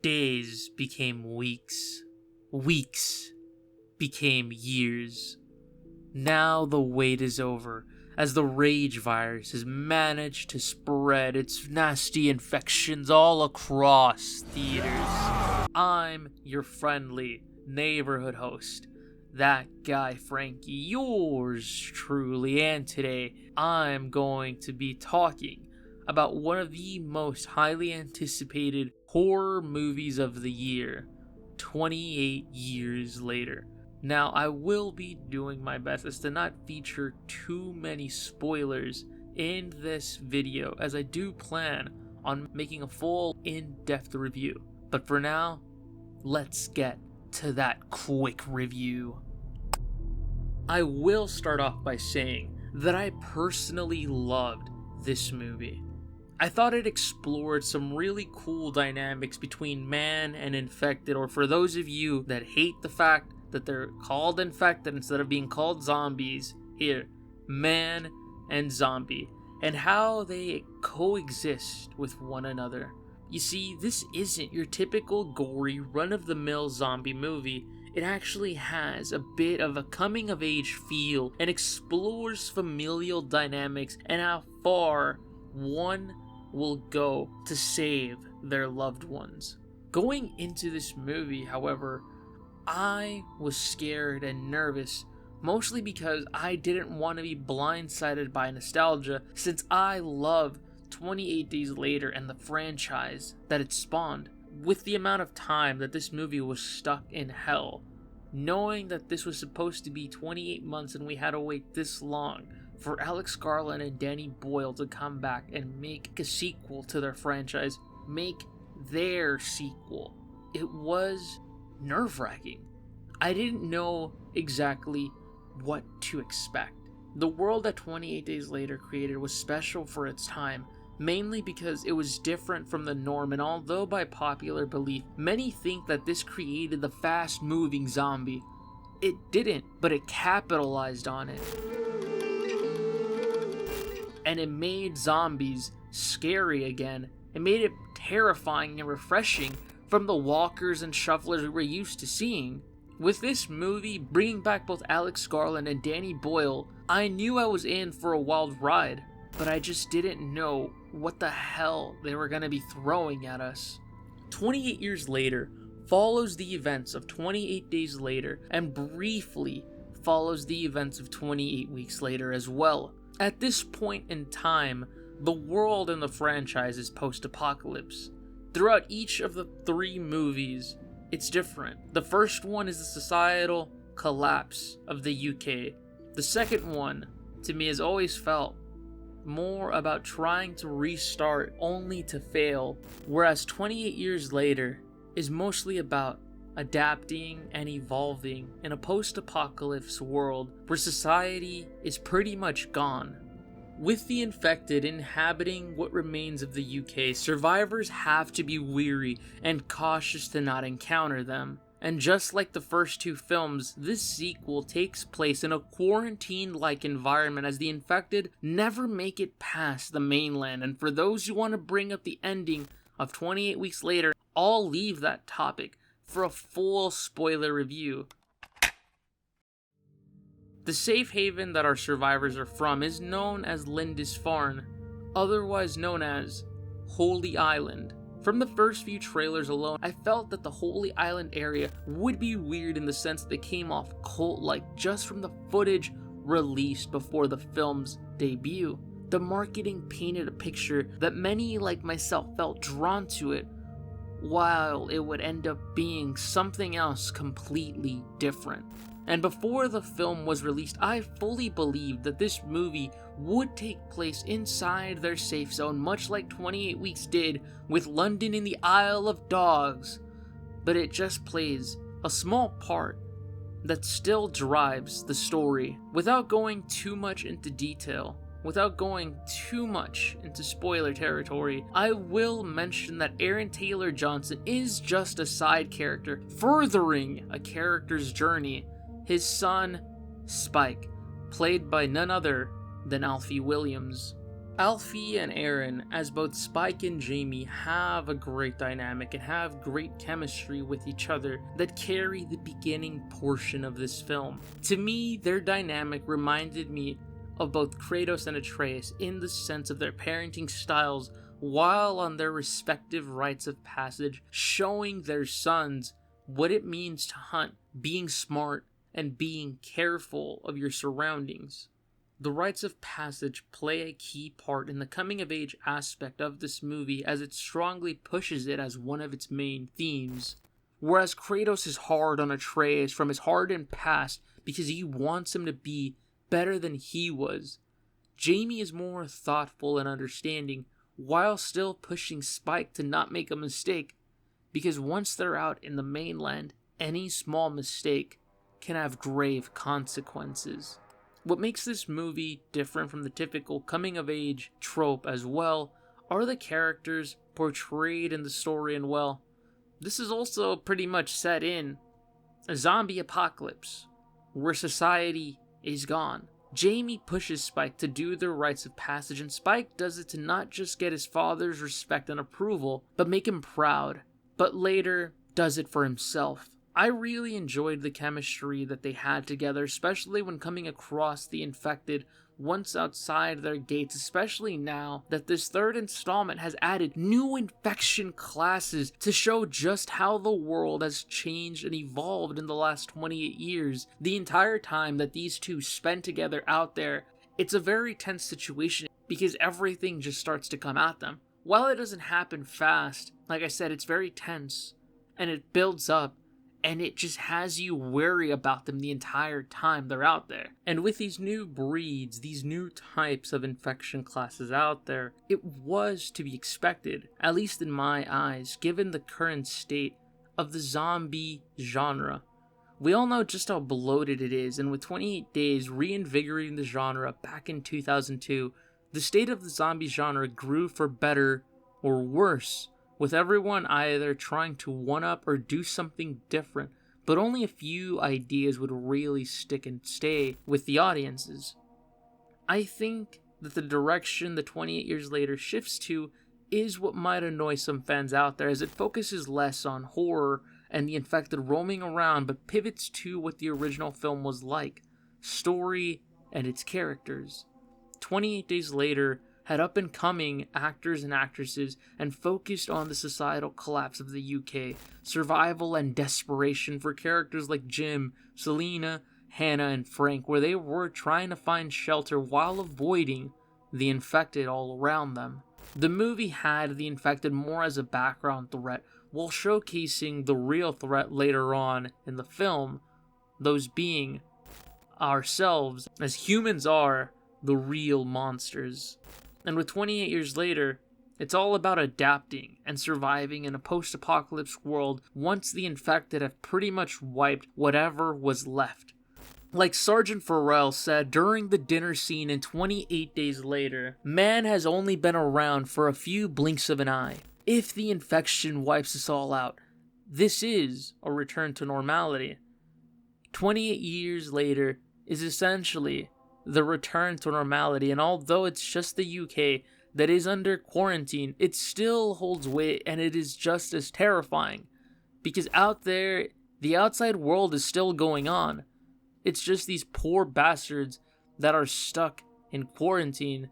Days became weeks. Weeks became years. Now the wait is over, as the rage virus has managed to spread its nasty infections all across theaters. I'm your friendly neighborhood host, ThatGuyFranky, yours truly, and today I'm going to be talking about one of the most highly anticipated horror movies of the year, 28 years later. Now, I will be doing my best as to not feature too many spoilers in this video, as I do plan on making a full in-depth review. But for now, let's get to that quick review. I will start off by saying that I personally loved this movie. I thought it explored some really cool dynamics between man and infected, or for those of you that hate the fact that they're called infected instead of being called zombies, here, man and zombie, and how they coexist with one another. You see, this isn't your typical gory, run-of-the-mill zombie movie. It actually has a bit of a coming-of-age feel and explores familial dynamics and how far one will go to save their loved ones. Going into this movie, however, I was scared and nervous, mostly because I didn't want to be blindsided by nostalgia, since I love 28 Days Later and the franchise that it spawned. With the amount of time that this movie was stuck in hell, knowing that this was supposed to be 28 months and we had to wait this long for Alex Garland and Danny Boyle to come back and make a sequel to their franchise, make their sequel, it was nerve-wracking. I didn't know exactly what to expect. The world that 28 Days Later created was special for its time, mainly because it was different from the norm, and although by popular belief, many think that this created the fast-moving zombie, it didn't, but it capitalized on it. And it made zombies scary again. It made it terrifying and refreshing from the walkers and shufflers we were used to seeing. With this movie bringing back both Alex Garland and Danny Boyle, I knew I was in for a wild ride, but I just didn't know what the hell they were going to be throwing at us. 28 Years Later follows the events of 28 Days Later and briefly follows the events of 28 Weeks Later as well. At this point in time, the world in the franchise is post-apocalypse. Throughout each of the three movies, it's different. The first one is the societal collapse of the UK. The second one, to me, has always felt more about trying to restart only to fail, whereas 28 Years Later is mostly about adapting and evolving in a post-apocalypse world where society is pretty much gone. With the infected inhabiting what remains of the UK, survivors have to be wary and cautious to not encounter them. And just like the first two films, this sequel takes place in a quarantine-like environment as the infected never make it past the mainland. And for those who want to bring up the ending of 28 Weeks Later, I'll leave that topic for a full spoiler review. The safe haven that our survivors are from is known as Lindisfarne, otherwise known as Holy Island. From the first few trailers alone, I felt that the Holy Island area would be weird in the sense that it came off cult-like just from the footage released before the film's debut. The marketing painted a picture that many like myself felt drawn to it, while it would end up being something else completely different. And before the film was released, I fully believed that this movie would take place inside their safe zone, much like 28 Weeks did with London in the Isle of Dogs. But it just plays a small part that still drives the story. Without going too much into detail, without going too much into spoiler territory, I will mention that Aaron Taylor Johnson is just a side character, furthering a character's journey. His son, Spike, played by none other than Alfie Williams. Alfie and Aaron, as both Spike and Jamie, have a great dynamic and have great chemistry with each other that carry the beginning portion of this film. To me, their dynamic reminded me of both Kratos and Atreus in the sense of their parenting styles while on their respective rites of passage, showing their sons what it means to hunt, being smart, and being careful of your surroundings. The rites of passage play a key part in the coming-of-age aspect of this movie as it strongly pushes it as one of its main themes. Whereas Kratos is hard on Atreus from his hardened past because he wants him to be better than he was, Jamie is more thoughtful and understanding while still pushing Spike to not make a mistake, because once they're out in the mainland, any small mistake can have grave consequences. What makes this movie different from the typical coming-of-age trope as well are the characters portrayed in the story, and well, this is also pretty much set in a zombie apocalypse where society is gone. Jamie pushes Spike to do their rites of passage, and Spike does it to not just get his father's respect and approval, but make him proud, but later does it for himself. I really enjoyed the chemistry that they had together, especially when coming across the infected once outside their gates, especially now that this third installment has added new infection classes to show just how the world has changed and evolved in the last 28 years. The entire time that these two spend together out there, it's a very tense situation because everything just starts to come at them. While it doesn't happen fast, like I said, it's very tense and it builds up. And it just has you worry about them the entire time they're out there. And with these new breeds, these new types of infection classes out there, it was to be expected, at least in my eyes, given the current state of the zombie genre. We all know just how bloated it is, and with 28 Days reinvigorating the genre back in 2002, the state of the zombie genre grew for better or worse, with everyone either trying to one-up or do something different, but only a few ideas would really stick and stay with the audiences. I think that the direction the 28 years later shifts to is what might annoy some fans out there, as it focuses less on horror and the infected roaming around, but pivots to what the original film was like, story and its characters. 28 Days Later had up-and-coming actors and actresses and focused on the societal collapse of the UK, survival and desperation for characters like Jim, Selena, Hannah, and Frank, where they were trying to find shelter while avoiding the infected all around them. The movie had the infected more as a background threat, while showcasing the real threat later on in the film, those being ourselves, as humans are the real monsters. And with 28 years later, it's all about adapting and surviving in a post-apocalypse world once the infected have pretty much wiped whatever was left. Like Sergeant Farrell said during the dinner scene in 28 Days Later, man has only been around for a few blinks of an eye. If the infection wipes us all out, this is a return to normality. 28 years later is essentially the return to normality, and although it's just the UK that is under quarantine, it still holds weight, and it is just as terrifying, because out there, the outside world is still going on. It's just these poor bastards that are stuck in quarantine.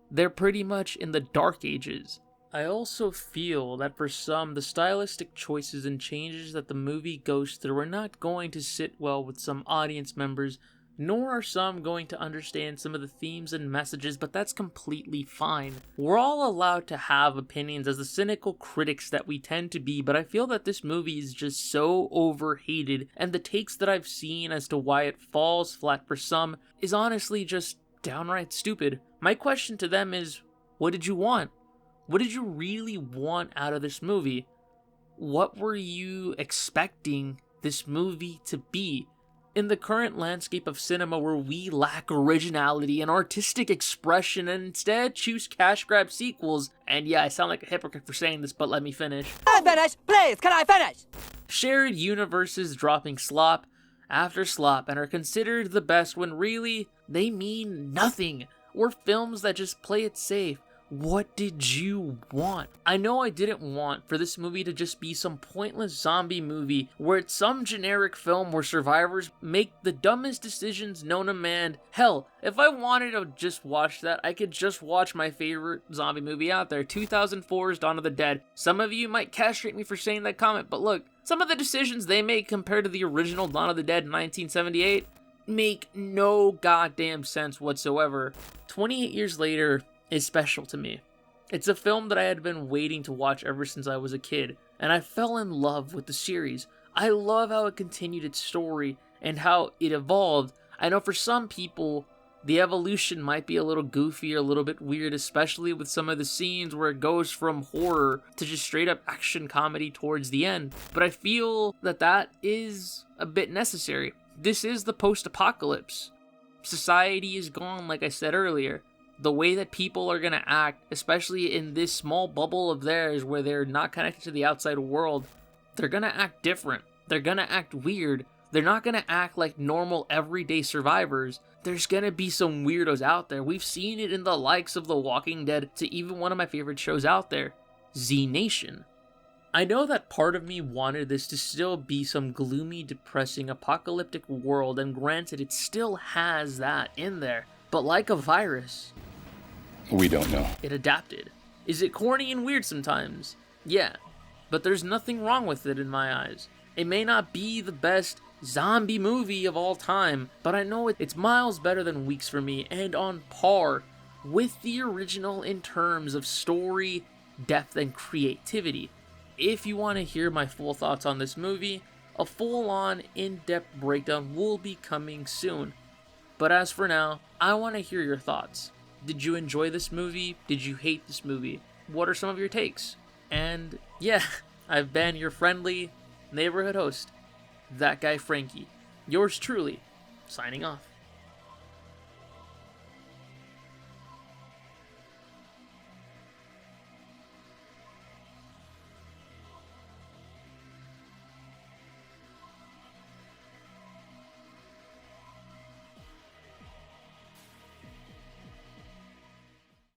They're pretty much in the dark ages. I also feel that for some, the stylistic choices and changes that the movie goes through are not going to sit well with some audience members, nor are some going to understand some of the themes and messages, but that's completely fine. We're all allowed to have opinions as the cynical critics that we tend to be, but I feel that this movie is just so overhated, and the takes that I've seen as to why it falls flat for some is honestly just downright stupid. My question to them is, what did you want? What did you really want out of this movie? What were you expecting this movie to be? In the current landscape of cinema where we lack originality and artistic expression and instead choose cash grab sequels, and yeah, I sound like a hypocrite for saying this, but let me finish. Can I finish? Please, can I finish? Shared universes dropping slop after slop and are considered the best when really they mean nothing. or films that just play it safe. What did you want? I know I didn't want for this movie to just be some pointless zombie movie where it's some generic film where survivors make the dumbest decisions known to man. Hell, if I wanted to just watch that, I could just watch my favorite zombie movie out there, 2004's Dawn of the Dead. Some of you might castrate me for saying that comment, but look, some of the decisions they make compared to the original Dawn of the Dead in 1978 make no goddamn sense whatsoever. 28 years later is special to me. It's a film that I had been waiting to watch ever since I was a kid, and I fell in love with the series. I love how it continued its story and how it evolved. I know for some people, the evolution might be a little goofy or a little bit weird, especially with some of the scenes where it goes from horror to just straight up action comedy towards the end. But I feel that that is a bit necessary. This is the post-apocalypse. Society is gone, like I said earlier. The way that people are going to act, especially in this small bubble of theirs where they're not connected to the outside world, they're going to act different. They're going to act weird. They're not going to act like normal everyday survivors. There's going to be some weirdos out there. We've seen it in the likes of The Walking Dead to even one of my favorite shows out there, Z Nation. I know that part of me wanted this to still be some gloomy, depressing, apocalyptic world, and granted, it still has that in there. But like a virus, we don't know. It adapted. Is it corny and weird sometimes? Yeah, but there's nothing wrong with it in my eyes. It may not be the best zombie movie of all time, but I know it's miles better than Weeks for me and on par with the original in terms of story, depth, and creativity. If you want to hear my full thoughts on this movie, a full-on, in-depth breakdown will be coming soon. But as for now, I want to hear your thoughts. Did you enjoy this movie? Did you hate this movie? What are some of your takes? And yeah, I've been your friendly neighborhood host, ThatGuyFranky. Yours truly, signing off.